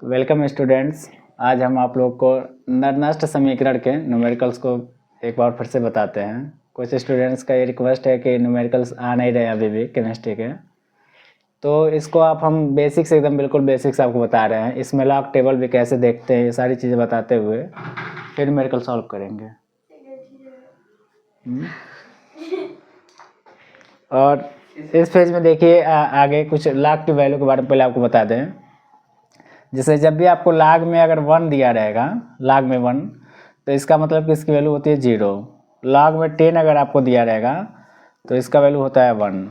तो welcome students. आज हम आप लोग को नर-नष्ट समीकरण के न्यूमेरिकल्स को एक बार फिर से बताते हैं। कुछ स्टूडेंट्स का ये रिक्वेस्ट है कि न्यूमेरिकल्स आ नहीं रहे अभी भी केमिस्ट्री के, तो इसको हम बेसिक्स एकदम बिल्कुल बेसिक्स आपको बता रहे हैं। इसमें लॉग टेबल भी कैसे देखते हैं, ये सारी चीज़ें बताते हुए फिर न्यूमेरिकल सॉल्व करेंगे। और इस पेज में देखिए आगे कुछ लॉग की वैल्यू के बारे में पहले आपको बता दें। जैसे जब भी आपको लॉग में अगर 1 दिया रहेगा, लॉग में 1, तो इसका मतलब कि इसकी वैल्यू होती है 0। लॉग में 10 अगर आपको दिया रहेगा तो इसका वैल्यू होता है 1।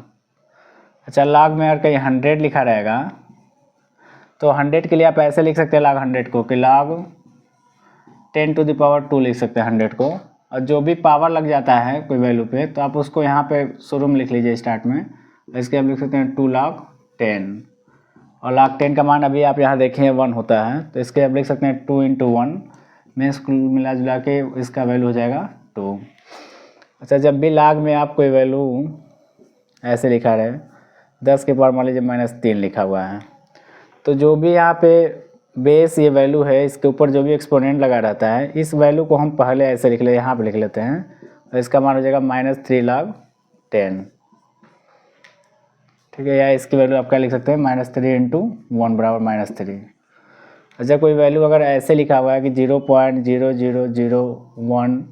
अच्छा, लॉग में अगर कहीं 100 लिखा रहेगा तो 100 के लिए आप ऐसे लिख सकते हैं लॉग 100 को कि लॉग 10⁻² लिख सकते हैं 100 को। और जो भी पावर लग जाता है कोई वैल्यू पे तो आप उसको यहाँ पे शुरू में लिख लीजिए स्टार्ट में। इसके आप लिख सकते हैं 2 log 10, और log 10 का मान अभी आप यहाँ देखें 1 होता है, तो इसके आप लिख सकते हैं 2 × 1 मीन्स कुल मिला जुला के इसका वैल्यू हो जाएगा 2। अच्छा, जब भी log में आप कोई वैल्यू ऐसे लिखा रहे 10 के पावर मान लीजिए -3 लिखा हुआ है, तो जो भी यहाँ पे बेस ये वैल्यू है इसके ऊपर जो भी एक्सपोनेंट लगा रहता है, इस वैल्यू को हम पहले ऐसे लिख ले, यहाँ पे लिख लेते हैं, और इसका मान हो जाएगा -3 log 10। ठीक है, या इसकी वैल्यू आप क्या लिख सकते हैं -3 × 1 = -3। अच्छा, कोई वैल्यू अगर ऐसे लिखा हुआ है कि 0.0001,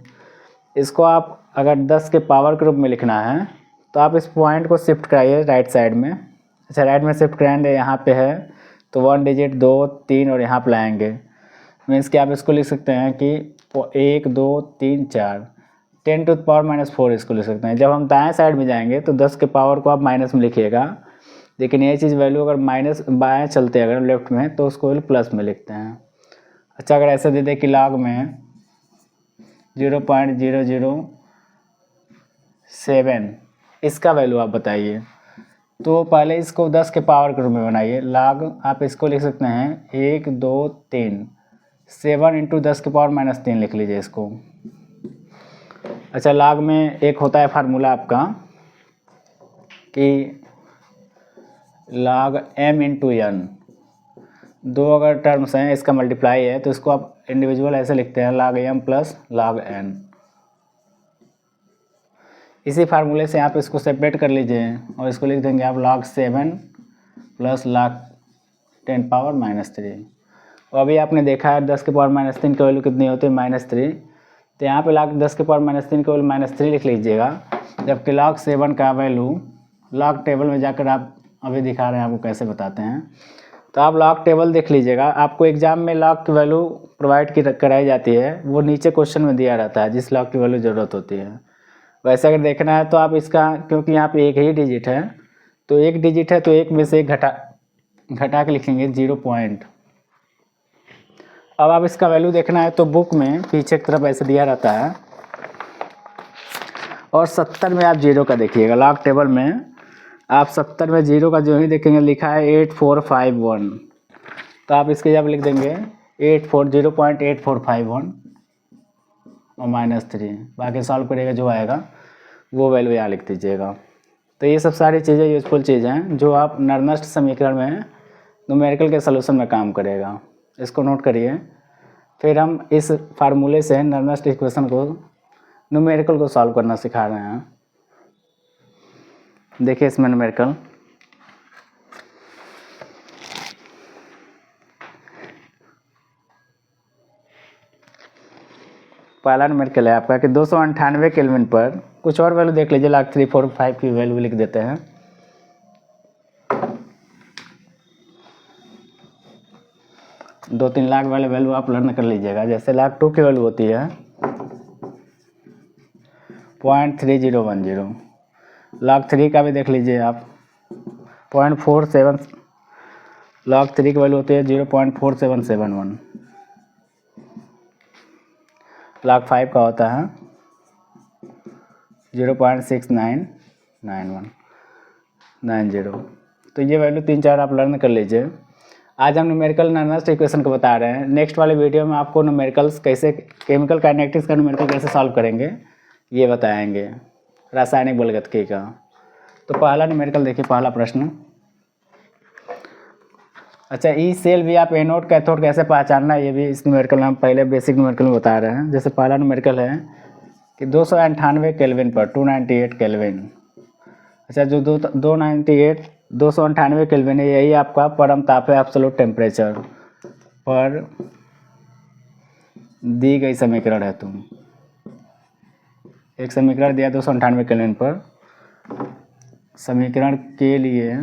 इसको आप अगर 10 के पावर के रूप में लिखना है तो आप इस पॉइंट को शिफ्ट कराइए राइट साइड में। अच्छा, राइट में शिफ्ट कराएंगे, यहाँ पे है तो 1 डिजिट 2 3 और यहाँ पर लाएंगे, मीन्स कि आप इसको लिख सकते हैं कि 1 2 3 4 10⁻⁴ इसको लिख सकते हैं। जब हम दाएं साइड में जाएंगे तो 10 के पावर को आप माइनस में लिखिएगा, लेकिन ये चीज़ वैल्यू अगर माइनस बाएं चलते हैं अगर लेफ्ट में तो उसको प्लस में लिखते हैं। अच्छा, अगर ऐसे दे दे कि लॉग में 0.007 इसका वैल्यू आप बताइए, तो पहले इसको 10 के पावर के रूप में बनाइए। लॉग आप इसको लिख सकते हैं 1 2 3 7 × 10 के पावर -3 लिख लीजिए इसको। अच्छा, लॉग में एक होता है फार्मूला आपका कि log m × n, दो अगर टर्म्स हैं इसका मल्टीप्लाई है तो इसको आप इंडिविजुअल ऐसे लिखते हैं log m + log n। इसी फार्मूले से आप इसको सेपरेट कर लीजिए और इसको लिख देंगे आप log 7 + log 10⁻⁻3। और अभी आपने देखा है 10 के पावर -3 की वैल्यू कितनी होती है -3, तो यहाँ पे log 10 के पावर -3 की वैल्यू -3 लिख लीजिएगा, जबकि log 7 का वैल्यू लॉग टेबल में जाकर आप अभी दिखा रहे हैं आपको कैसे बताते हैं, तो आप लॉग टेबल देख लीजिएगा। आपको एग्जाम में लॉग की वैल्यू प्रोवाइड कराई जाती है, वो नीचे क्वेश्चन में दिया रहता है जिस लॉग की वैल्यू ज़रूरत होती है। वैसे अगर देखना है तो आप इसका, क्योंकि यहाँ पे एक ही डिजिट है तो एक डिजिट है तो एक में से एक घटा के लिखेंगे 0 पॉइंट। अब आप इसका वैल्यू देखना है तो बुक में पीछे की तरफ ऐसे दिया रहता है, और 70 में आप 0 का देखिएगा। लॉग टेबल में आप 70 में 0 का जो ही देखेंगे लिखा है 8451, तो आप इसके जब लिख देंगे 0.8451 और -3, बाकी सॉल्व करिएगा जो आएगा वो वैल्यू यहाँ लिख दीजिएगा। तो ये सब सारी चीज़ें यूजफुल चीज़ें हैं जो आप नर-नष्ट समीकरण में न्यूमेरिकल के सलूशन में काम करेगा, इसको नोट करिए। फिर हम इस फार्मूले से नर-नष्ट इक्वेशन को न्यूमेरिकल को सॉल्व करना सिखा रहे हैं। देखिए इसमें न्यूमेरिकल पहला न्यूमेरिकल है आपका कि 298 केल्विन पर कुछ और वैल्यू देख लीजिए, log 3 4 5 की वैल्यू लिख देते हैं। दो तीन लाख वाले वैल्यू आप लर्न कर लीजिएगा। जैसे log 2 की वैल्यू होती है 0.3010, log 3 का भी देख लीजिए आप 0.47, log 3 की वैल्यू होती है 0.4771, log 5 का होता है 0.699190। तो ये वैल्यू 3-4 आप लर्न कर लीजिए। आज हम न्यूमेरिकल नर-नष्ट इक्वेशन को बता रहे हैं। नेक्स्ट वाले वीडियो में आपको न्यूमेरिकल्स कैसे, केमिकल काइनेटिक्स का न्यूमेरिकल कैसे सॉल्व करेंगे ये बताएंगे, रासायनिक बलगतिकी का। तो पहला न्यूमेरिकल देखिए, पहला प्रश्न अच्छा, ई सेल भी आप एनोड कैथोड कैसे पहचानना है, ये भी इस न्यूमेरिकल में हम पहले बेसिक न्यूमेरिकल में बता रहे हैं। जैसे पहला न्यूमेरिकल है कि 298 केल्विन पर 298 केल्विन। अच्छा, जो 298 केल्विन है, यही आपका परम ताप है, एब्सोल्यूट टेम्परेचर पर दी गई समीकरण है। तुम एक समीकरण दिया 298 केल्विन पर, समीकरण के लिए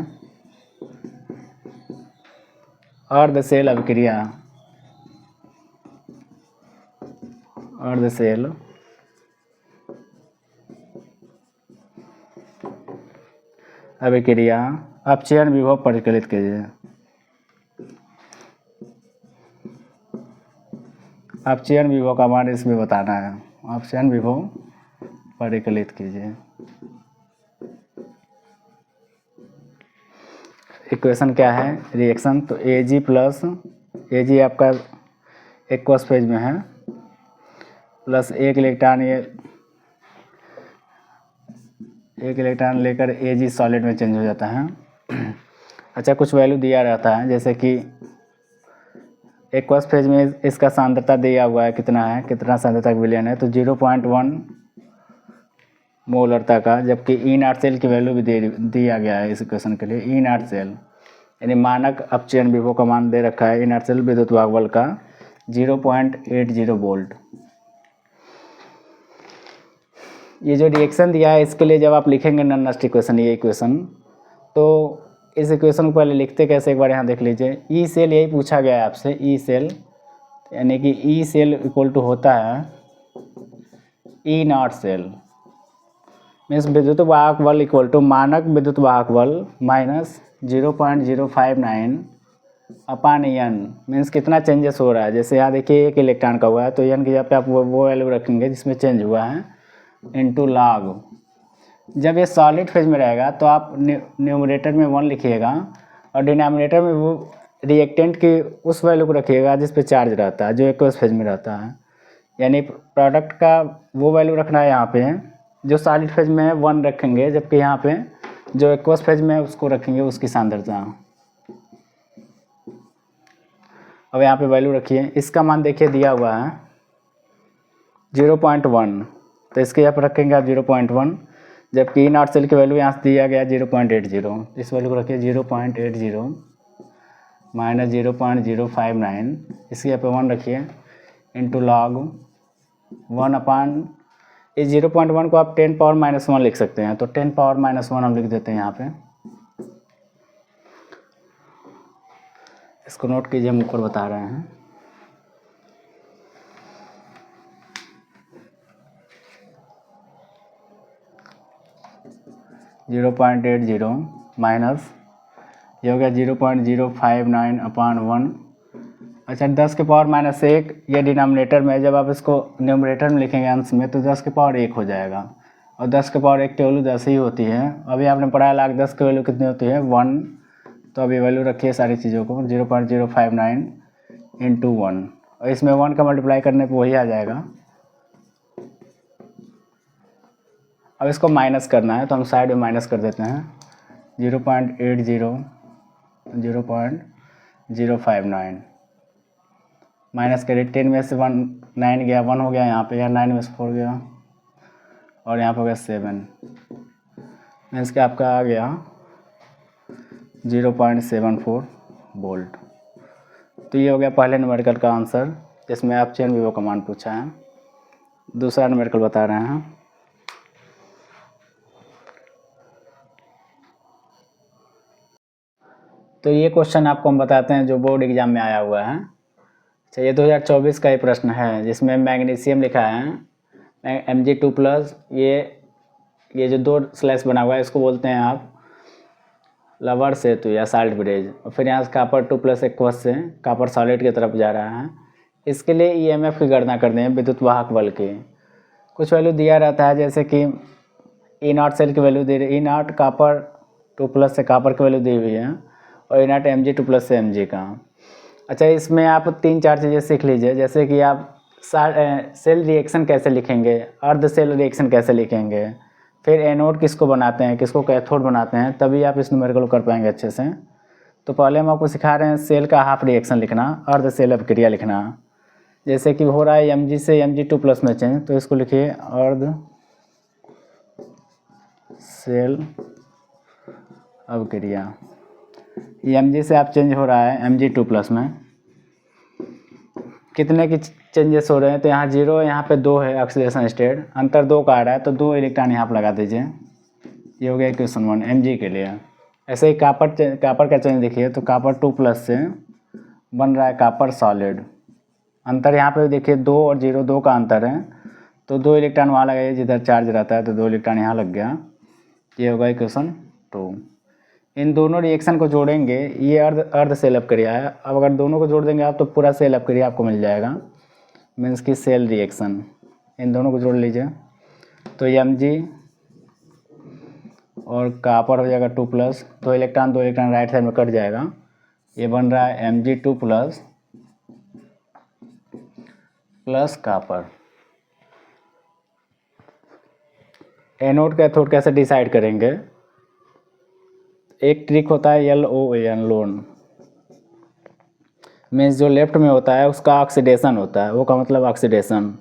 अर्ध सेल अभिक्रिया, अर्ध सेल अभिक्रिया अपचयन विभव परिकलित कीजिए। अपचयन विभव का मान इसमें बताना है, अपचयन विभव परिकलित कीजिए। इक्वेशन क्या है, रिएक्शन, तो Ag प्लस Ag आपका एक्वस फेज में है, प्लस एक इलेक्ट्रॉन लेकर Ag सॉलिड में चेंज हो जाता है। अच्छा, कुछ वैल्यू दिया रहता है, जैसे कि एक्वस फेज में इसका सांद्रता दिया हुआ है, कितना है, कितना सांद्रता विलयन है, तो 0.1 मोलरता का, जबकि ई नॉट सेल की वैल्यू भी दिया गया है इस इक्वेशन के लिए। ई नॉट सेल यानी मानक अपचयन विभव का मान दे रखा है, ई नॉट सेल विद्युत वाहक बल का 0.80 वोल्ट। ये जो रिएक्शन दिया है, इसके लिए जब आप लिखेंगे नन नस्ट इक्वेशन, ये इक्वेशन, तो इस इक्वेशन को पहले लिखते कैसे, एक बार यहाँ देख लीजिए। ई सेल यही पूछा गया है आपसे, ई सेल यानी कि ई सेल इक्वल टू होता है ई नॉट सेल, मीन्स विद्युत वाहक बल इक्वल टू मानक विद्युत वाहक बल माइनस 0.059 अपान एन, मीन्स कितना चेंजेस हो रहा है। जैसे यहाँ देखिए एक इलेक्ट्रॉन का हुआ है, तो एन की जगह पे आप वो वैल्यू रखेंगे जिसमें चेंज हुआ है, इनटू लॉग। जब ये सॉलिड फेज में रहेगा तो आप न्यूमरेटर में 1 लिखिएगा और डिनोमिनेटर में वो रिएक्टेंट की उस वैल्यू को रखिएगा जिस पे चार्ज रहता है, जो एक्वस फेज में रहता है। यानी प्रोडक्ट का वो वैल्यू रखना है, यहाँ पे जो सॉलिड फेज में है 1 रखेंगे, जबकि यहाँ पे जो एक्वस फेज में है उसको रखेंगे उसकी सांद्रता। अब यहाँ पे वैल्यू रखिए, इसका मान देखिए दिया हुआ है 0.1, तो इसके यहाँ पर रखेंगे आप 0.1, जबकि ई नॉट सेल की वैल्यू यहाँ से दिया गया 0.80, इस वैल्यू को रखिए 0.80 माइनस 0.059, इसके यहाँ पे 1 रखिए, इंटू लॉग 1 अपान इस 0.1 को आप 10⁻⁻1 लिख सकते हैं, तो 10⁻⁻1 हम लिख देते हैं यहाँ पे। इसको नोट कीजिए, हम ऊपर बता रहे हैं। (0.80) माइनस ये हो गया 0.059 अपान 1। अच्छा, 10⁻⁻1 ये डिनोमिनेटर में, जब आप इसको न्यूमरेटर में लिखेंगे अंश में, तो 10⁻1 हो जाएगा, और 10⁻1 की वैल्यू 10 ही होती है। अभी आपने पढ़ा लाख 10 की वैल्यू कितनी होती है, 1, तो अभी वैल्यू रखिए सारी चीज़ों को, 0.059 इंटू 1, और इसमें 1 का मल्टीप्लाई करने पर वही आ जाएगा। अब इसको माइनस करना है, तो हम साइड में माइनस कर देते हैं, 0.80 0.059 माइनस करिए, 10 में से 9 गया, 1 हो गया यहाँ पे, या 9 में से 4 गया, और यहाँ पे हो गया 7, मीन्स कि आपका आ गया 0.74 वोल्ट। तो ये हो गया पहले न्यूमेरिकल का आंसर, जिसमें आप अपचयन विभव का मान पूछा है। दूसरा न्यूमेरिकल बता रहे हैं। तो ये क्वेश्चन आपको हम बताते हैं जो बोर्ड एग्जाम में आया हुआ है। अच्छा, ये 2024 का ही प्रश्न है, जिसमें मैग्नीशियम लिखा है Mg2+, ये जो 2 स्लैश बना हुआ है, इसको बोलते हैं आप लवर सेतु या साल्ट ब्रिज, और फिर यहाँ से कॉपर 2+ एक्वस से कॉपर सॉलिड की तरफ जा रहा है। इसके लिए ईएमएफ की गणना करनी है, विद्युत वाहक बल की। कुछ वैल्यू दिया रहता है, जैसे कि ई नॉट सेल की वैल्यू दे रही, ई नॉट कॉपर 2+ से कॉपर की वैल्यू दी हुई है, और ई नॉट Mg2+ से Mg का। अच्छा, इसमें आप 3-4 चीज़ें सीख लीजिए, जैसे कि आप सेल रिएक्शन कैसे लिखेंगे, अर्ध सेल रिएक्शन कैसे लिखेंगे, फिर एनोड किसको बनाते हैं, किसको कैथोड बनाते हैं, तभी आप इस न्यूमेरिकल को कर पाएंगे अच्छे से। तो पहले हम आपको सिखा रहे हैं सेल का हाफ रिएक्शन लिखना, अर्ध सेल अभिक्रिया लिखना। जैसे कि हो रहा है Mg से Mg2+ में चेंज, तो इसको लिखिए अर्ध सेल अभिक्रिया। Mg से आप चेंज हो रहा है Mg2+ में, कितने की चेंजेस हो रहे हैं, तो यहाँ 0 यहाँ पे 2 है ऑक्सीडेशन स्टेट, अंतर 2 का आ रहा है, तो 2 इलेक्ट्रॉन यहाँ पर लगा दीजिए। ये हो गया इक्वेशन 1 Mg के लिए। ऐसे ही कापर का चेंज देखिए, तो कॉपर 2+ से बन रहा है कॉपर सॉलिड। अंतर यहाँ पे देखिए 2 और 0 2 का अंतर है, तो 2 इलेक्ट्रॉन वहाँ लगाइए जिधर चार्ज रहता है, तो 2 इलेक्ट्रॉन यहाँ लग गया। ये होगा इक्वेशन 2। इन दोनों रिएक्शन को जोड़ेंगे, ये अर्ध सेल अभिक्रिया है। अब अगर दोनों को जोड़ देंगे आप तो पूरा सेल अभिक्रिया आपको मिल जाएगा, मीन्स की सेल रिएक्शन। इन दोनों को जोड़ लीजिए, तो Mg और कॉपर हो जाएगा 2+, 2 इलेक्ट्रॉन राइट साइड में कट जाएगा। ये बन रहा है Mg2+ plus copper. Anode cathode कैसे डिसाइड करेंगे? एक ट्रिक होता है LON, लोन, मीन्स जो लेफ्ट में होता है उसका ऑक्सीडेशन होता है, वो का मतलब ऑक्सीडेशन।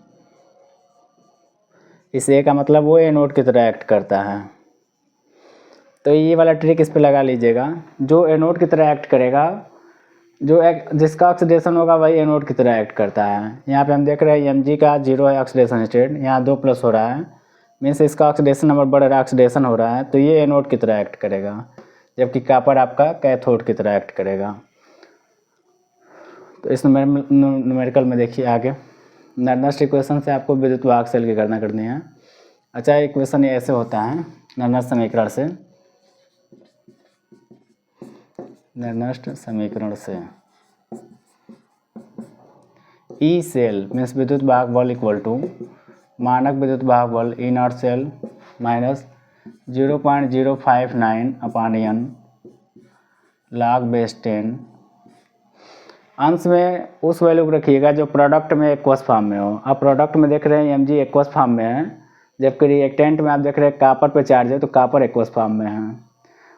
इस A का मतलब वो एनोड की तरह एक्ट करता है। तो ये वाला ट्रिक इस पे लगा लीजिएगा, जो एनोड की तरह एक्ट करेगा, जिसका ऑक्सीडेशन होगा वही एनोड की तरह एक्ट करता है। यहाँ पे हम देख रहे हैं Mg का 0 है ऑक्सीडेशन स्टेट, यहाँ 2+ हो रहा है, मीन्स इसका ऑक्सीडेशन नंबर बढ़ रहा है, ऑक्सीडेशन हो रहा है, तो ये एनोड की तरह एक्ट करेगा, जबकि कॉपर आपका कैथोड की तरह एक्ट करेगा। तो इस न्यूमेरिकल में देखिए आगे नर्नस्ट इक्वेशन से आपको विद्युत वाहक सेल की गणना करनी है। अच्छा, इक्वेशन ये ऐसे होता है नर्नस्ट समीकरण से ई सेल मीन्स विद्युत वाहक बल इक्वल टू मानक विद्युत वाहक बल E0 cell minus 0.059/N log/10। अंश में उस वैल्यू को रखिएगा जो प्रोडक्ट में एक्वस फॉर्म में हो। आप प्रोडक्ट में देख रहे हैं Mg एक्वस फॉर्म में है, जबकि रिएक्टेंट में आप देख रहे हैं कॉपर पे चार्ज है, तो कॉपर एक्वस फॉर्म में है।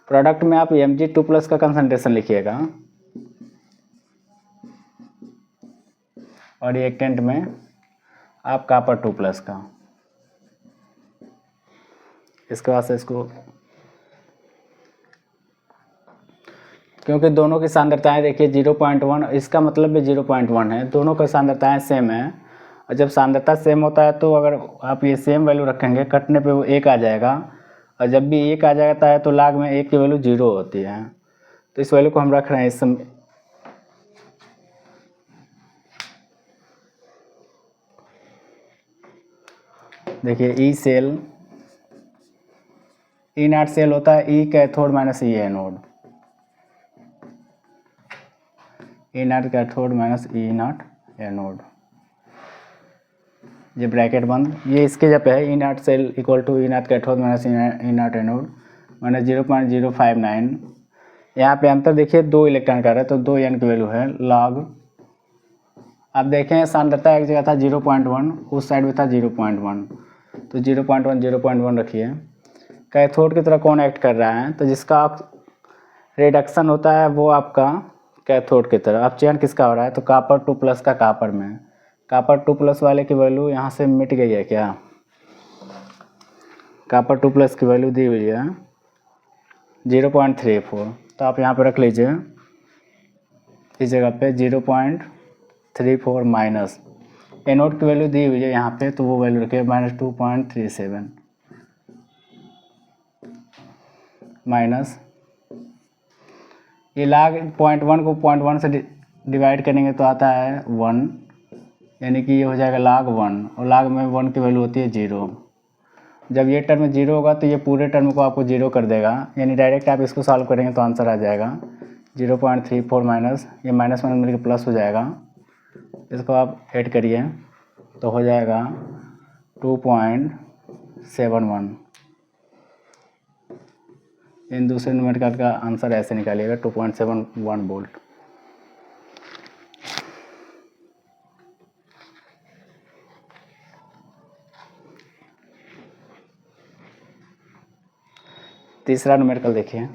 प्रोडक्ट में आप Mg2+ का कंसंट्रेशन लिखिएगा और रिएक्टेंट में आप कॉपर 2+ का। इसके बाद से इसको, क्योंकि दोनों की सांद्रताएं देखिए 0.1, इसका मतलब भी 0.1 है, दोनों की सांद्रताएं सेम है। और जब सांद्रता सेम होता है तो अगर आप ये सेम वैल्यू रखेंगे, कटने पे वो 1 आ जाएगा, और जब भी 1 आ जाता है तो log में 1 की वैल्यू 0 होती है। तो इस वैल्यू को हम रख रहे हैं इस समय। देखिए ई सेल, E0 सेल होता है E cathode minus E anode, E0 cathode minus E0 anode. ये ब्रैकेट बंद, ये इसके जब है E0 cell equal to E0 cathode minus E0 anode minus 0.059। यहाँ पे अंतर देखिए 2 इलेक्ट्रॉन का रहा है, तो 2 N की वैल्यू है लॉग। आप देखें सांद्रता एक जगह था 0.1, उस साइड में था 0.1, तो 0.1 रखिए। कैथोड की तरह कौन एक्ट कर रहा है, तो जिसका रिडक्शन होता है वो आपका कैथोड की तरह। अब चयन किसका हो रहा है, तो कॉपर 2+ का कॉपर में। कॉपर 2+ वाले की वैल्यू यहाँ से मिट गई है क्या? कॉपर 2+ की वैल्यू दी हुई है 0.34, तो आप यहाँ पर रख लीजिए इस जगह पे 0.34 माइनस एनोड की वैल्यू दी हुई है यहाँ पे, तो वो वैल्यू रखिए -2.37 माइनस ये log 0.1 को 0.1 से डिवाइड करेंगे तो आता है 1, यानी कि ये हो जाएगा log 1, और log में 1 की वैल्यू होती है 0। जब ये टर्म 0 होगा तो ये पूरे टर्म को आपको 0 कर देगा, यानी डायरेक्ट आप इसको सॉल्व करेंगे तो आंसर आ जाएगा 0.34 माइनस, ये माइनस माइनस मिलकर प्लस हो जाएगा, इसको आप ऐड करिए तो हो जाएगा 2.71। इन दूसरे न्यूमेरिकल का आंसर ऐसे निकालिएगा 2.71 वोल्ट। तीसरा न्यूमेरिकल देखिए,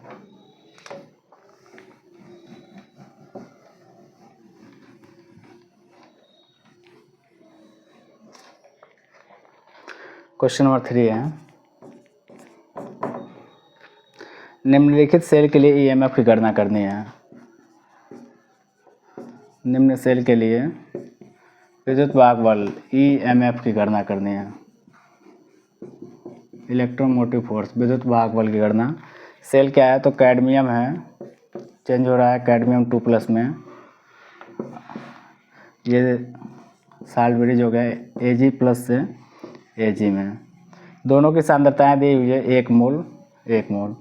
क्वेश्चन नंबर 3 है, निम्नलिखित सेल के लिए ईएमएफ की गणना करनी है। निम्न सेल के लिए विद्युत वाहक बल ईएमएफ की गणना करनी है। इलेक्ट्रोमोटिव फोर्स, विद्युत वाहक बल की गणना। सेल क्या है तो कैडमियम है, चेंज हो रहा है कैडमियम 2+ में, ये साल्ट ब्रिज हो गया Ag+ से Ag में। दोनों की सांद्रताएं दी हुई है 1 मोल 1 मोल।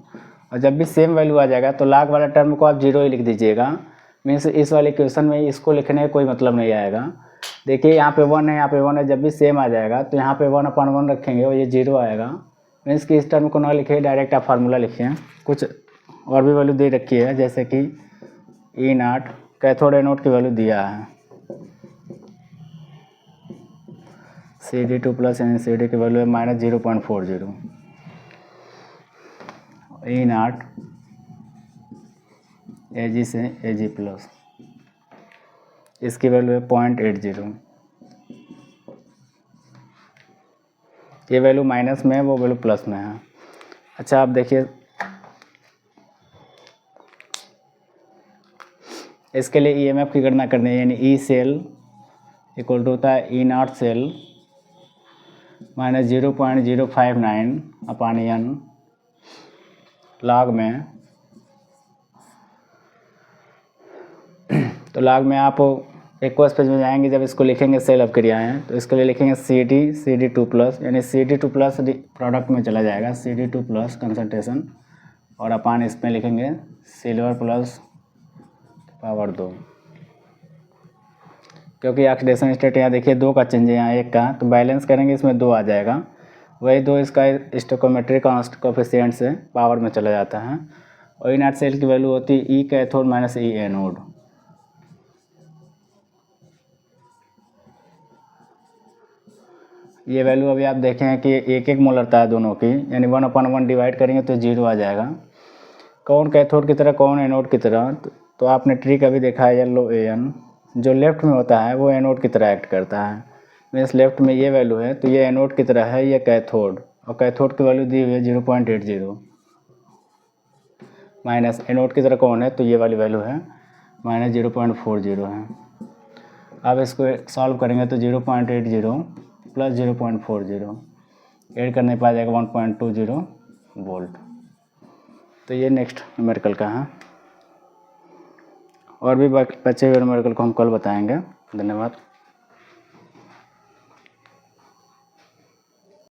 और जब भी सेम वैल्यू आ जाएगा तो लाग वाला टर्म को आप 0 ही लिख दीजिएगा। मीन्स इस वाले क्वेश्चन में इसको लिखने का कोई मतलब नहीं आएगा। देखिए यहाँ पे 1 है, यहाँ पे 1 है, जब भी सेम आ जाएगा तो यहाँ पे 1/1 रखेंगे और ये 0 आएगा। मीन्स कि इस टर्म को ना लिखिए, डायरेक्ट आप फार्मूला लिखिए। कुछ और भी वैल्यू दे रखी है, जैसे कि E0 कैथोड एनोड की वैल्यू दिया है, Cd2+ यानी Cd की वैल्यू है -0.40, E0 Ag से Ag+, इसकी वैल्यू है 0.80। ये वैल्यू माइनस में है, वो वैल्यू प्लस में है। अच्छा आप देखिए, इसके लिए ईएमएफ की गणना करनी है, यानी ई सेल इक्वल टू होता है E0 सेल -0.059/N लाग में। तो लाग में आप एक्वस पेज में जाएंगे, जब इसको लिखेंगे सेल अभिक्रियाएँ, तो इसके लिए लिखेंगे Cd2+, यानी Cd2+ प्रोडक्ट में चला जाएगा, Cd2+ कंसंट्रेशन, और अपान इसमें लिखेंगे सिल्वर प्लस पावर 2, क्योंकि ऑक्सीडेशन स्टेट यहाँ देखिए 2 का चेंज है, यहाँ 1 का, तो बैलेंस करेंगे इसमें 2 आ जाएगा। वही 2 इसका स्टोइकोमेट्रिक कोएफिशिएंट से पावर में चला जाता है। और E0 सेल की वैल्यू होती है E cathode minus E anode. ये वैल्यू अभी आप देखें कि 1-1 मोलरता है दोनों की, यानी 1/1 डिवाइड करेंगे तो 0 आ जाएगा। कौन कैथोड की तरह कौन एनोड की तरह, तो आपने ट्रिक अभी देखा है येलो AN, जो लेफ्ट में होता है वो एनोड की तरह एक्ट करता है। मीन्स लेफ्ट में ये वैल्यू है तो ये एनोड की तरह है, ये कैथोड, और कैथोड की वैल्यू दी हुई है 0.80, माइनस एनोड की तरह कौन है तो ये वाली वैल्यू है -0.40 है। अब इसको सॉल्व करेंगे तो 0.80 प्लस 0.40 ऐड करने पर आ जाएगा 1.20 वोल्ट। तो ये नेक्स्ट न्यूमेरिकल का है, और भी बचे हुए न्यूमेरिकल को हम कल बताएंगे। धन्यवाद।